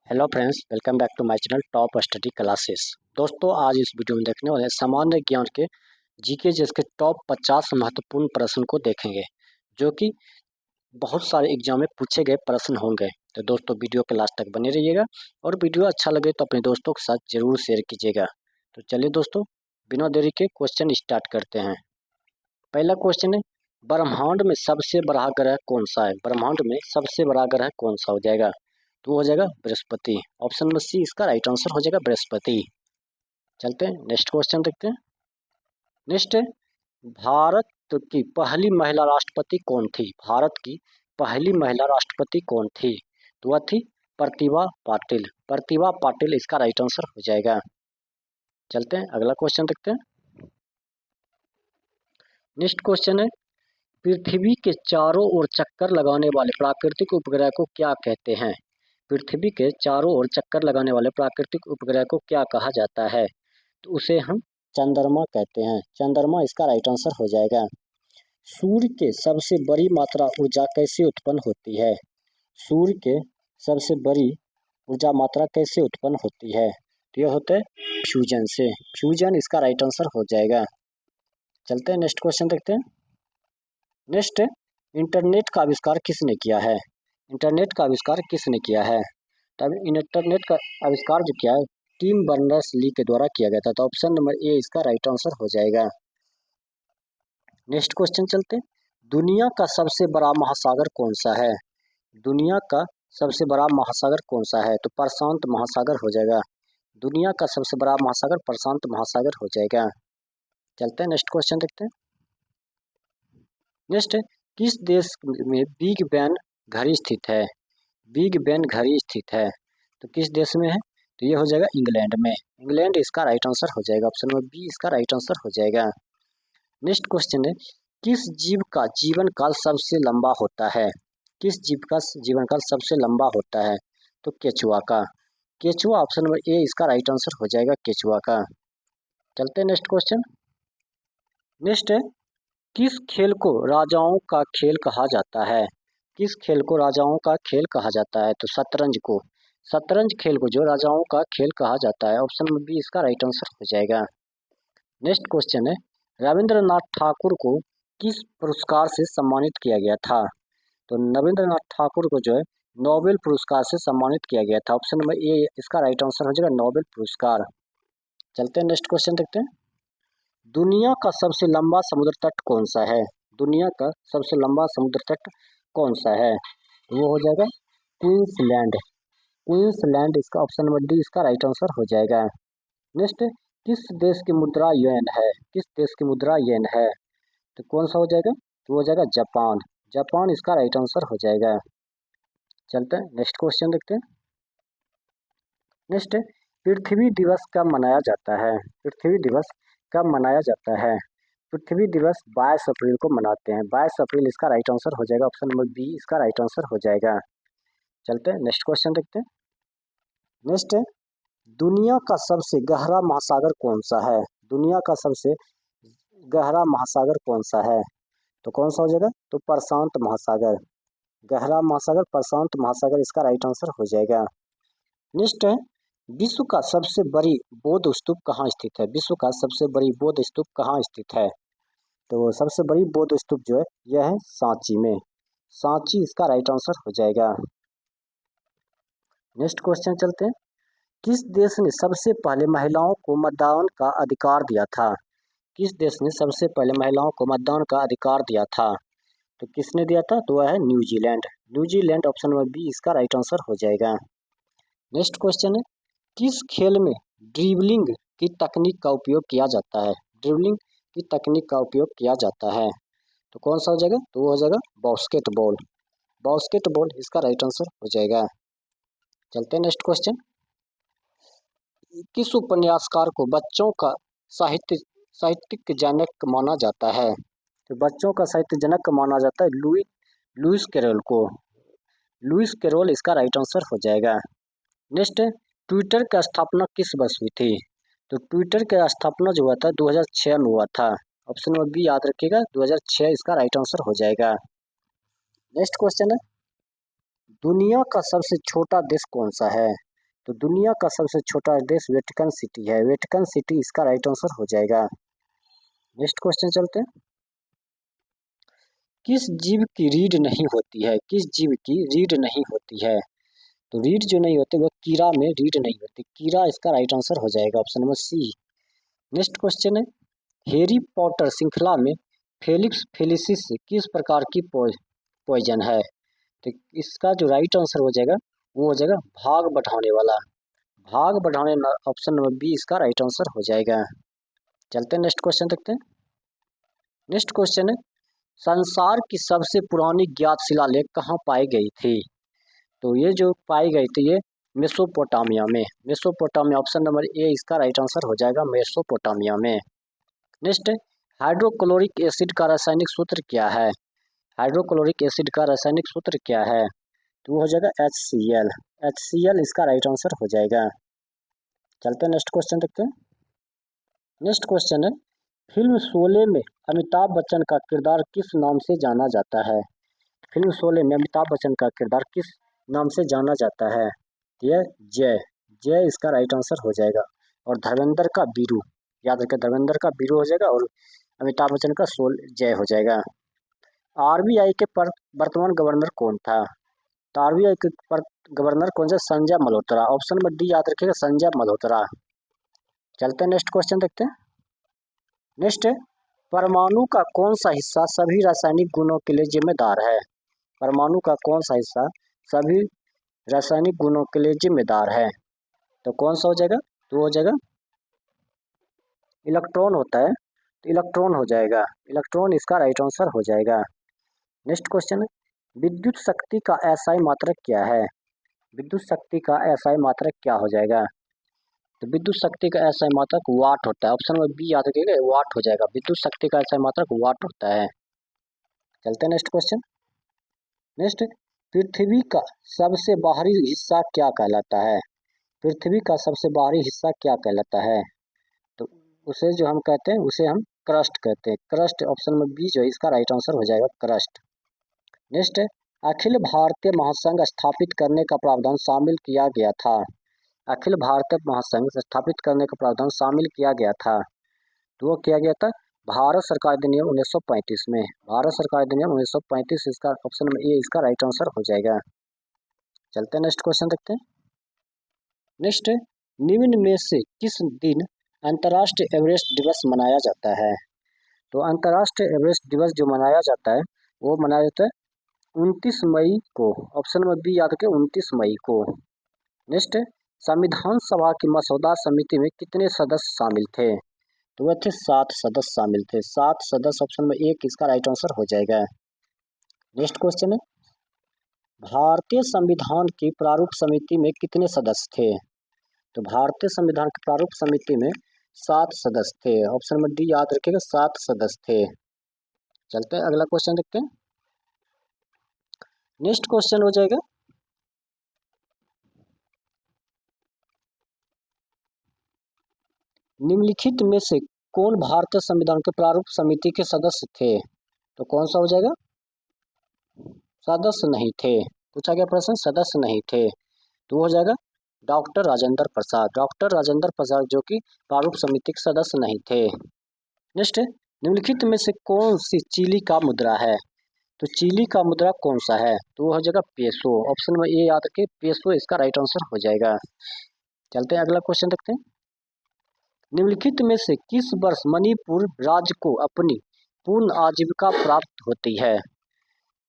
Hello friends, welcome back to my channel top study classes. दोस्तों, आज इस video में देखने वाले हैं सामान्य ज्ञान के जीके जिसके टॉप 50 महत्वपूर्ण प्रश्न को देखेंगे, जो कि बहुत सारे एग्जाम में पूछे गए प्रश्न होंगे। तो दोस्तों, वीडियो के लास्ट तक बने रहिएगा और वीडियो अच्छा लगे तो अपने दोस्तों के साथ जरूर शेयर कीजिएगा। तो चलिए दोस्तों, बिना देरी के क्वेश्चन स्टार्ट करते हैं। पहला क्वेश्चन है, ब्रह्मांड में सबसे बड़ा ग्रह कौन सा है? ब्रह्मांड में सबसे बड़ा ग्रह कौन सा हो जाएगा? तो वो हो जाएगा बृहस्पति। ऑप्शन नंबर सी इसका राइट आंसर हो जाएगा बृहस्पति। चलते हैं नेक्स्ट क्वेश्चन देखते हैं। नेक्स्ट है, भारत की पहली महिला राष्ट्रपति कौन थी? भारत की पहली महिला राष्ट्रपति कौन थी? तो वह थी प्रतिभा पाटिल। प्रतिभा पाटिल इसका राइट आंसर हो जाएगा। चलते हैं अगला क्वेश्चन देखते हैं। नेक्स्ट क्वेश्चन है, पृथ्वी के चारों ओर चक्कर लगाने वाले प्राकृतिक उपग्रह को क्या कहते हैं? पृथ्वी के चारों ओर चक्कर लगाने वाले प्राकृतिक उपग्रह को क्या कहा जाता है? तो उसे हम चंद्रमा कहते हैं। चंद्रमा इसका राइट आंसर हो जाएगा। सूर्य के सबसे बड़ी मात्रा ऊर्जा कैसे उत्पन्न होती है? सूर्य के सबसे बड़ी ऊर्जा मात्रा कैसे उत्पन्न होती है? तो यह होता है फ्यूजन से। फ्यूजन इसका राइट आंसर हो जाएगा। चलते हैं नेक्स्ट क्वेश्चन देखते हैं। नेक्स्ट, इंटरनेट का आविष्कार किसने किया है? इंटरनेट का आविष्कार किसने किया है? तब इंटरनेट का आविष्कार जो किया है टिम बर्नर्स-ली के द्वारा किया गया था। तो ऑप्शन नंबर ए इसका राइट आंसर हो जाएगा। नेक्स्ट क्वेश्चन चलते हैं। दुनिया का सबसे बड़ा महासागर कौन सा है? दुनिया का सबसे बड़ा महासागर कौन सा है? तो प्रशांत महासागर हो जाएगा। दुनिया का सबसे बड़ा महासागर प्रशांत महासागर हो जाएगा। चलते हैं नेक्स्ट क्वेश्चन देखते हैं। नेक्स्ट, किस देश में बिग बैन घड़ी स्थित है? बिग बैन घड़ी स्थित है तो किस देश में है? तो ये हो जाएगा इंग्लैंड में। इंग्लैंड इसका राइट आंसर हो जाएगा। ऑप्शन नंबर बी इसका राइट आंसर हो जाएगा। नेक्स्ट क्वेश्चन है, किस जीव का जीवन काल सबसे लंबा होता है? किस जीव का जीवन काल सबसे लंबा होता है? तो केचुआ का। केचुआ ऑप्शन नंबर ए इसका राइट आंसर हो जाएगा, केचुआ का। चलते हैं नेक्स्ट क्वेश्चन। नेक्स्ट है, किस खेल को राजाओं का खेल कहा जाता है? किस खेल को राजाओं का खेल कहा जाता है? तो शतरंज को। शतरंज खेल को जो राजाओं का खेल कहा जाता है। ऑप्शन नंबर बी इसका राइट आंसर हो जाएगा। नेक्स्ट क्वेश्चन है, रविंद्रनाथ ठाकुर को किस पुरस्कार से सम्मानित किया गया था? तो रविंद्रनाथ ठाकुर को जो है नोबेल पुरस्कार से सम्मानित किया गया था। ऑप्शन नंबर ए इसका राइट आंसर हो जाएगा, नोबेल पुरस्कार। चलते हैं नेक्स्ट क्वेश्चन देखते हैं। दुनिया का सबसे लंबा समुद्र तट कौन सा है? दुनिया का सबसे लंबा समुद्र तट कौन सा है? वो हो जाएगा क्वींसलैंड। क्वींसलैंड इसका ऑप्शन नंबर डी इसका राइट आंसर हो जाएगा। नेक्स्ट, किस देश की मुद्रा येन है? किस देश की मुद्रा येन है? तो कौन सा हो जाएगा? तो वो हो जाएगा जापान। जापान इसका राइट आंसर हो जाएगा। चलते हैं नेक्स्ट क्वेश्चन देखते हैं। नेक्स्ट, पृथ्वी दिवस कब मनाया जाता है? पृथ्वी दिवस कब मनाया जाता है? पृथ्वी दिवस 22 अप्रैल को मनाते हैं। 22 अप्रैल इसका राइट आंसर हो जाएगा। ऑप्शन नंबर बी इसका राइट आंसर हो जाएगा। चलते हैं नेक्स्ट क्वेश्चन देखते हैं। नेक्स्ट है, दुनिया का सबसे गहरा महासागर कौन सा है? दुनिया का सबसे गहरा महासागर कौन सा है? तो कौन सा हो जाएगा? तो प्रशांत महासागर। गहरा महासागर प्रशांत महासागर इसका राइट आंसर हो जाएगा। नेक्स्ट है, विश्व का सबसे बड़ी बौद्ध स्तूप कहाँ स्थित है? विश्व का सबसे बड़ी बौद्ध स्तूप कहाँ स्थित है? तो सबसे बड़ी बौद्ध स्तूप जो है यह है सांची में। सांची इसका राइट आंसर हो जाएगा। नेक्स्ट क्वेश्चन चलते हैं। किस देश ने सबसे पहले महिलाओं को मतदान का अधिकार दिया था? किस देश ने सबसे पहले महिलाओं को मतदान का अधिकार दिया था? तो किसने दिया था? तो वह है New Zealand. New Zealand option number B इसका राइट आंसर हो जाएगा। नेक्स्ट क्वेश्चन है, किस खेल में ड्रिबलिंग की तकनीक का उपयोग किया जाता है? ड्रिबलिंग की तकनीक का उपयोग किया जाता है तो कौन सा हो जाएगा? तो वो हो जाएगा बास्केटबॉल। बास्केटबॉल इसका राइट आंसर हो जाएगा। चलते हैं नेक्स्ट क्वेश्चन। किस उपन्यासकार को बच्चों का साहित्यिक जनक माना जाता है? तो बच्चों का साहित्य जनक माना जाता है लुइस कैरोल को। लुइस कैरोल इसका राइट आंसर हो जाएगा। नेक्स्ट, ट्विटर की स्थापना किस वर्ष हुई थी? तो ट्विटर की स्थापना जो हुआ था 2006 में हुआ था। ऑप्शन नंबर बी याद रखिएगा, 2006 इसका राइट आंसर हो जाएगा। नेक्स्ट क्वेश्चन है, दुनिया का सबसे छोटा देश कौन सा है? तो दुनिया का सबसे छोटा देश वेटिकन सिटी है, वेटिकन सिटी इसका राइट आंसर हो जाएगा। नेक्स्ट क्वेश्चन चलते हैं। किस जीव की रीढ़ नहीं होती है, किस जीव की रीढ़ नहीं होती है? तो रीढ़ जो नहीं होती वो कीड़ा में रीढ़ नहीं होती, कीड़ा इसका राइट आंसर हो जाएगा, option number C. Next question है, हैरी पॉटर श्रृंखला में फेलिक्स फेलिसिस किस प्रकार की पॉइजन है? तो इसका जो राइट आंसर हो जाएगा वो हो जाएगा भाग बढ़ाने वाला, भाग बढ़ाने, ऑप्शन नंबर बी इसका राइट आंसर हो जाएगा। चलते हैं नेक्स्ट क्वेश्चन देखते हैं। नेक्स्ट क्वेश्चन है, संसार की सबसे पुरानी ज्ञात शिलालेख कहाँ पाई गई थी? तो ये जो पाई गई थी ये मेसोपोटामिया में, मेसोपोटामिया, ऑप्शन नंबर ए इसका राइट आंसर हो जाएगा, मेसोपोटामिया में। नेक्स्ट, हाइड्रोक्लोरिक एसिड का रासायनिक सूत्र क्या है? हाइड्रोक्लोरिक एसिड का रासायनिक सूत्र क्या है? तो वो हो जाएगा HCl, HCl इसका राइट आंसर हो जाएगा। चलते हैं नेक्स्ट क्वेश्चन देखते हैं। नेक्स्ट क्वेश्चन है, फिल्म शोले में अमिताभ बच्चन का किरदार किस नाम से जाना जाता है? फिल्म शोले में अमिताभ बच्चन का किरदार किस नाम से जाना जाता है? यह जय, जय इसका राइट आंसर हो जाएगा। और धर्मेंद्र का बीरू, याद रखें धर्मेंद्र का बीरू हो जाएगा और अमिताभ बच्चन का सोल जय हो जाएगा। RBI के वर्तमान गवर्नर कौन था? तो RBI के गवर्नर कौन सा? Sanjay Malhotra, option number D याद रखिएगा, संजय मल्होत्रा। चलते हैं नेक्स्ट क्वेश्चन देखते हैं। नेक्स्ट है, परमाणु का कौन सा हिस्सा सभी रासायनिक गुणों के लिए जिम्मेदार है? परमाणु का कौन सा हिस्सा सभी रासायनिक गुणों के लिए जिम्मेदार है? तो कौन सा हो जाएगा? तो हो जाएगा इलेक्ट्रॉन होता है, तो इलेक्ट्रॉन हो जाएगा, इलेक्ट्रॉन इसका राइट आंसर हो जाएगा। नेक्स्ट क्वेश्चन है, विद्युत शक्ति का SI मात्रक क्या है? विद्युत शक्ति का SI मात्रक क्या हो जाएगा? तो विद्युत शक्ति का SI मात्रक वाट होता है, ऑप्शन नंबर बी याद रखिएगा, वाट हो जाएगा, विद्युत शक्ति का SI मात्रक वाट होता है। चलते हैं नेक्स्ट क्वेश्चन। नेक्स्ट, पृथ्वी का सबसे बाहरी हिस्सा क्या कहलाता है? पृथ्वी का सबसे बाहरी हिस्सा क्या कहलाता है? तो उसे जो हम कहते हैं उसे हम क्रस्ट कहते हैं, क्रस्ट, ऑप्शन नंबर बी जो है इसका राइट आंसर हो जाएगा, क्रस्ट। नेक्स्ट, अखिल भारतीय महासंघ स्थापित करने का प्रावधान शामिल किया गया था। अखिल भारतीय महासंघ स्थापित करने का प्रावधान शामिल किया गया था, तो वो किया गया था भारत सरकार अधिनियम 1935 में, भारत सरकार अधिनियम 1935 इसका ऑप्शन नंबर ए इसका राइट आंसर हो जाएगा। चलते हैं नेक्स्ट क्वेश्चन देखते हैं। नेक्स्ट, निम्न में से किस दिन अंतर्राष्ट्रीय एवरेस्ट दिवस मनाया जाता है? तो अंतर्राष्ट्रीय एवरेस्ट दिवस जो मनाया जाता है वो मनाया जाता है 29 मई को, ऑप्शन नंबर बी याद रखें, 29 मई को। नेक्स्ट, संविधान सभा की मसौदा समिति में कितने सदस्य शामिल थे? तो वह थे 7 सदस्य शामिल थे, 7 सदस्य, ऑप्शन नंबर ए इसका राइट आंसर हो जाएगा। नेक्स्ट क्वेश्चन है, भारतीय संविधान की प्रारूप समिति में कितने सदस्य थे? तो भारतीय संविधान की प्रारूप समिति में 7 सदस्य थे, ऑप्शन नंबर डी याद रखिएगा, 7 सदस्य थे। चलते हैं अगला क्वेश्चन देखते हैं। नेक्स्ट क्वेश्चन हो जाएगा, निम्नलिखित में से कौन भारतीय संविधान के प्रारूप समिति के सदस्य थे? तो कौन सा हो जाएगा? सदस्य नहीं थे, पूछा गया प्रश्न, सदस्य नहीं थे, तो हो जाएगा डॉक्टर राजेंद्र प्रसाद, डॉक्टर राजेंद्र प्रसाद जो कि प्रारूप समिति के सदस्य नहीं थे। नेक्स्ट, निम्नलिखित में से कौन सी चिली का मुद्रा है? तो चिली का मुद्रा कौन सा है? तो वो हो जाएगा पेसो, ऑप्शन नंबर ए याद रखिए, पेसो इसका राइट आंसर हो जाएगा। चलते हैं अगला क्वेश्चन देखते हैं। निम्नलिखित में से किस वर्ष मणिपुर राज्य को अपनी पूर्ण आजीविका प्राप्त होती है?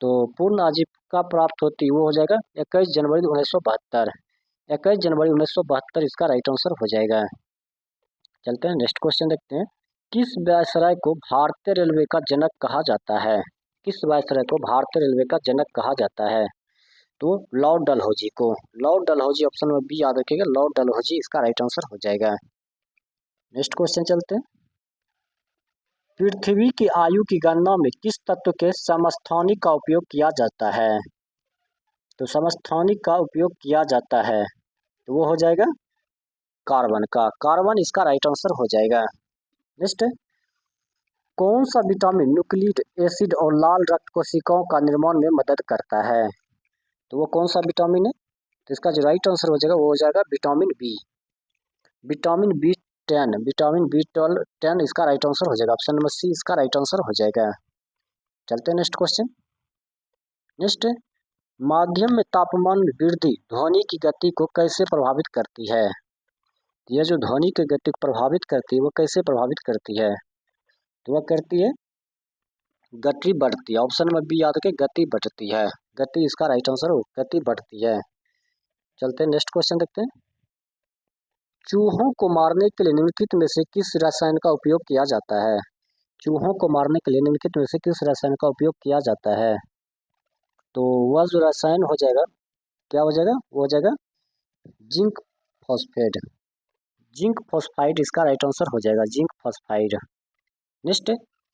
तो पूर्ण आजीविका प्राप्त होती वो हो जाएगा 21 जनवरी 1972, 21 जनवरी 1972 इसका राइट आंसर हो जाएगा। चलते हैं नेक्स्ट क्वेश्चन देखते हैं। किस वायसराय को भारतीय रेलवे का जनक कहा जाता है? किस वायसराय को भारतीय रेलवे का जनक कहा जाता है? तो लॉर्ड डलहौजी को, lord Dalhousie, option number B याद रखिएगा, लॉर्ड डलहौजी इसका राइट आंसर हो जाएगा। नेक्स्ट क्वेश्चन चलते हैं। पृथ्वी की आयु की गणना में किस तत्व के समस्थानिक का उपयोग किया जाता है? तो समस्थानिक का उपयोग किया जाता है, तो वो हो जाएगा कार्बन का, कार्बन इसका राइट आंसर हो जाएगा। नेक्स्ट, कौन सा विटामिन न्यूक्लिक एसिड और लाल रक्त कोशिकाओं का निर्माण में मदद करता है? तो वो कौन सा विटामिन है? तो इसका जो राइट आंसर हो जाएगा वो हो जाएगा vitamin B. Vitamin B10, vitamin B12 10 इसका राइट आंसर हो जाएगा। ऑप्शन नंबर सी इसका राइट आंसर हो जाएगा। चलते हैं नेक्स्ट क्वेश्चन। नेक्स्ट, माध्यम में तापमान में वृद्धि ध्वनि की गति को कैसे प्रभावित करती है? यह जो ध्वनि की गति को प्रभावित करती है वो कैसे प्रभावित करती है? तो वह करती है गति बढ़ती है। ऑप्शन नंबर बी याद रखें, गति बढ़ती है। गति इसका राइट आंसर हो, गति बढ़ती है। चलते हैं नेक्स्ट क्वेश्चन देखते हैं। चूहों को मारने के लिए निम्नलिखित में से किस रसायन का उपयोग किया जाता है? चूहों को मारने के लिए निम्नलिखित में से किस रसायन का उपयोग किया जाता है? तो वह जो रसायन हो जाएगा, क्या हो जाएगा? वो हो जाएगा जिंक फॉस्फेट। जिंक फॉस्फाइड इसका राइट आंसर हो जाएगा, जिंक फॉस्फाइड। नेक्स्ट,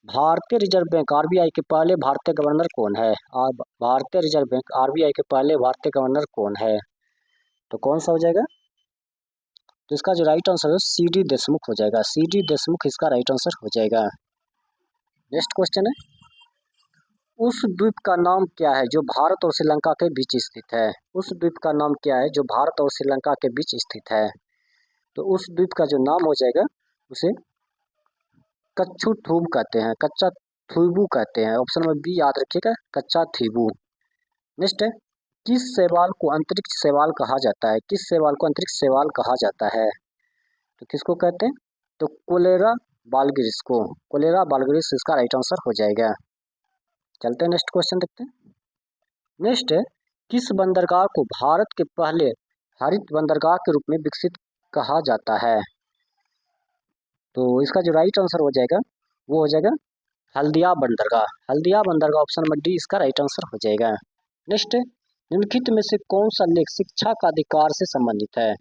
भारतीय रिजर्व बैंक आरबीआई के पहले भारतीय गवर्नर कौन है? भारतीय रिजर्व बैंक आरबीआई के पहले भारतीय गवर्नर कौन है? तो कौन सा हो जाएगा? तो इसका जो राइट आंसर है CD देशमुख हो जाएगा। CD देशमुख इसका राइट आंसर हो जाएगा। नेक्स्ट क्वेश्चन है, उस द्वीप का नाम क्या है जो भारत और श्रीलंका के बीच स्थित है? उस द्वीप का नाम क्या है जो भारत और श्रीलंका के बीच स्थित है? तो उस द्वीप का जो नाम हो जाएगा उसे कच्छु थीबू कहते हैं, कच्चा थीबू कहते हैं। ऑप्शन नंबर बी याद रखिएगा, कच्चा थीबू। नेक्स्ट है, किस शैवाल को अंतरिक्ष शैवाल कहा जाता है? किस शैवाल को अंतरिक्ष शैवाल कहा जाता है? तो किसको कहते हैं? तो कोलेरा बालगिरिस को, कोलेरा बालगिरिस इसका राइट आंसर हो जाएगा। चलते हैं नेक्स्ट क्वेश्चन देखते हैं। नेक्स्ट है, किस बंदरगाह को भारत के पहले हरित बंदरगाह के रूप में विकसित कहा जाता है? तो इसका जो राइट आंसर हो जाएगा वो हो जाएगा हल्दिया बंदरगाह। हल्दिया बंदरगाह ऑप्शन नंबर डी इसका राइट आंसर हो जाएगा। नेक्स्ट, निम्नलिखित में से कौन सा लेख शिक्षा का अधिकार से संबंधित है?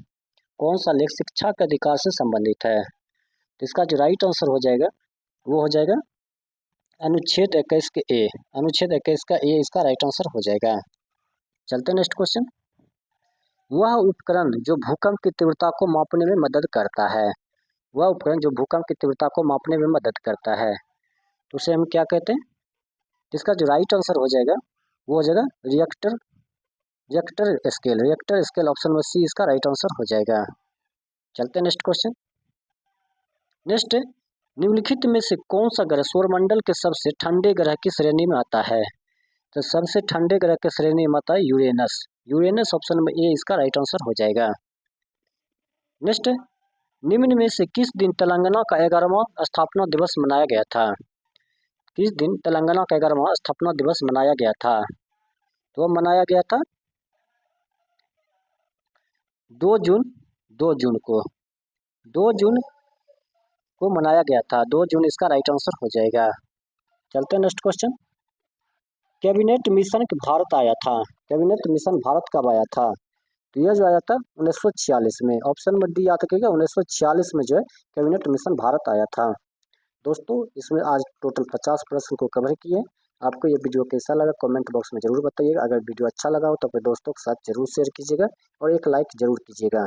कौन सा लेख शिक्षा के अधिकार से संबंधित है? तो इसका जो राइट आंसर हो जाएगा वो हो जाएगा अनुच्छेद 21 के ए। अनुच्छेद 21 का ए इसका राइट आंसर हो जाएगा। चलते हैं नेक्स्ट क्वेश्चन। वह उपकरण जो भूकंप की तीव्रता को मापने में मदद करता है, वह उपकरण जो भूकंप की तीव्रता को मापने में मदद करता है, तो उसे हम क्या कहते हैं? इसका जो राइट आंसर हो जाएगा वो हो जाएगा reactor, Richter scale. Richter scale option में सी इसका राइट आंसर हो जाएगा। चलते हैं नेक्स्ट क्वेश्चन। नेक्स्ट, निम्नलिखित में से कौन सा ग्रह सौरमंडल के सबसे ठंडे ग्रह की श्रेणी में आता है? तो सबसे ठंडे ग्रह की श्रेणी में आता है Uranus. Uranus option number A इसका राइट आंसर हो जाएगा। नेक्स्ट, निम्न में से किस दिन तेलंगाना का 11वां स्थापना दिवस मनाया गया था? किस दिन तेलंगाना का 11वां स्थापना दिवस मनाया गया था? तो मनाया गया था 2 जून 2 जून को, 2 जून को मनाया गया था। 2 जून इसका राइट आंसर हो जाएगा। चलते हैं next question. Cabinet mission Bharat आया था, कैबिनेट मिशन भारत कब आया था? तो यह जो आया था 1946 में। ऑप्शन नंबर डी याद रखिएगा, 1946 में जो है कैबिनेट मिशन भारत आया था। दोस्तों इसमें आज टोटल 50 प्रश्न को कवर किए। आपको ये वीडियो कैसा लगा कमेंट बॉक्स में जरूर बताइएगा। अगर वीडियो अच्छा लगा हो तो अपने दोस्तों के साथ जरूर शेयर कीजिएगा और एक लाइक जरूर कीजिएगा।